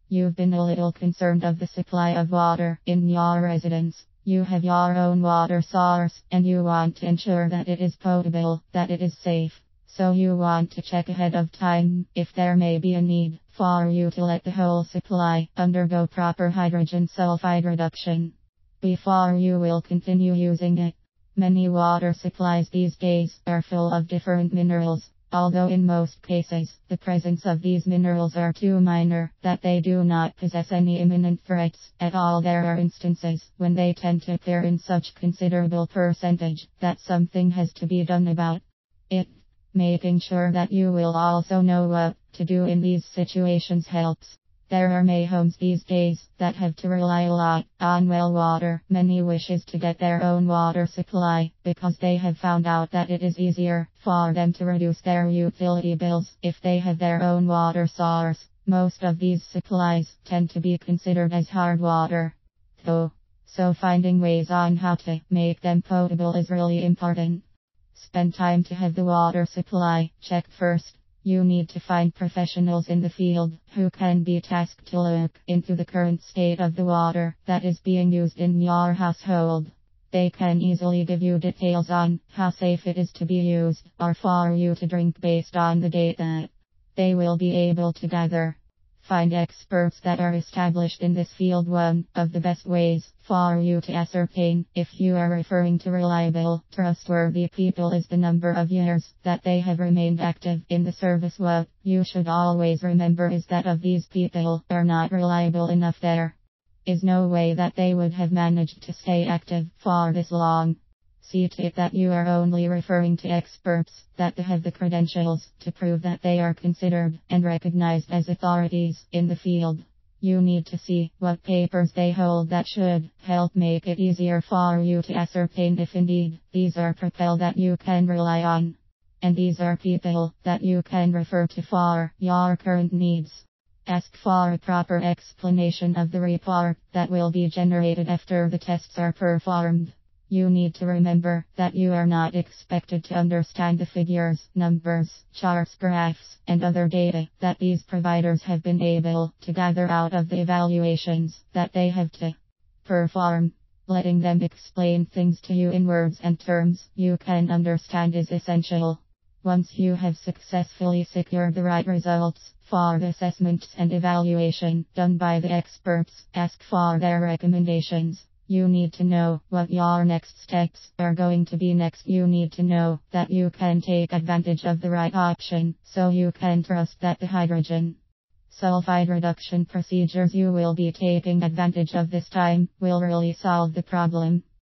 You've been a little concerned of the supply of water in your residence. You have your own water source, and you want to ensure that it is potable, that it is safe. So you want to check ahead of time if there may be a need for you to let the whole supply undergo proper hydrogen sulfide reduction before you will continue using it. Many water supplies these days are full of different minerals, although in most cases the presence of these minerals are too minor that they do not possess any imminent threats at all. There are instances when they tend to appear in such considerable percentage that something has to be done about it. Making sure that you will also know what to do in these situations helps. There are many homes these days that have to rely a lot on well water. Many wishes to get their own water supply because they have found out that it is easier for them to reduce their utility bills if they have their own water source. Most of these supplies tend to be considered as hard water, though, so finding ways on how to make them potable is really important. Spend time to have the water supply checked first. You need to find professionals in the field who can be tasked to look into the current state of the water that is being used in your household. They can easily give you details on how safe it is to be used or for you to drink based on the data they will be able to gather. Find experts that are established in this field. One of the best ways for you to ascertain if you are referring to reliable, trustworthy people is the number of years that they have remained active in the service. What you should always remember is that of these people are not reliable enough. There is no way that they would have managed to stay active for this long. See to it that you are only referring to experts that have the credentials to prove that they are considered and recognized as authorities in the field. You need to see what papers they hold that should help make it easier for you to ascertain if indeed these are people that you can rely on. And these are people that you can refer to for your current needs. Ask for a proper explanation of the report that will be generated after the tests are performed. You need to remember that you are not expected to understand the figures, numbers, charts, graphs, and other data that these providers have been able to gather out of the evaluations that they have to perform. Letting them explain things to you in words and terms you can understand is essential. Once you have successfully secured the right results for the assessments and evaluation done by the experts, ask for their recommendations. You need to know what your next steps are going to be next. You need to know that you can take advantage of the right option, so you can trust that the hydrogen sulfide reduction procedures you will be taking advantage of this time will really solve the problem.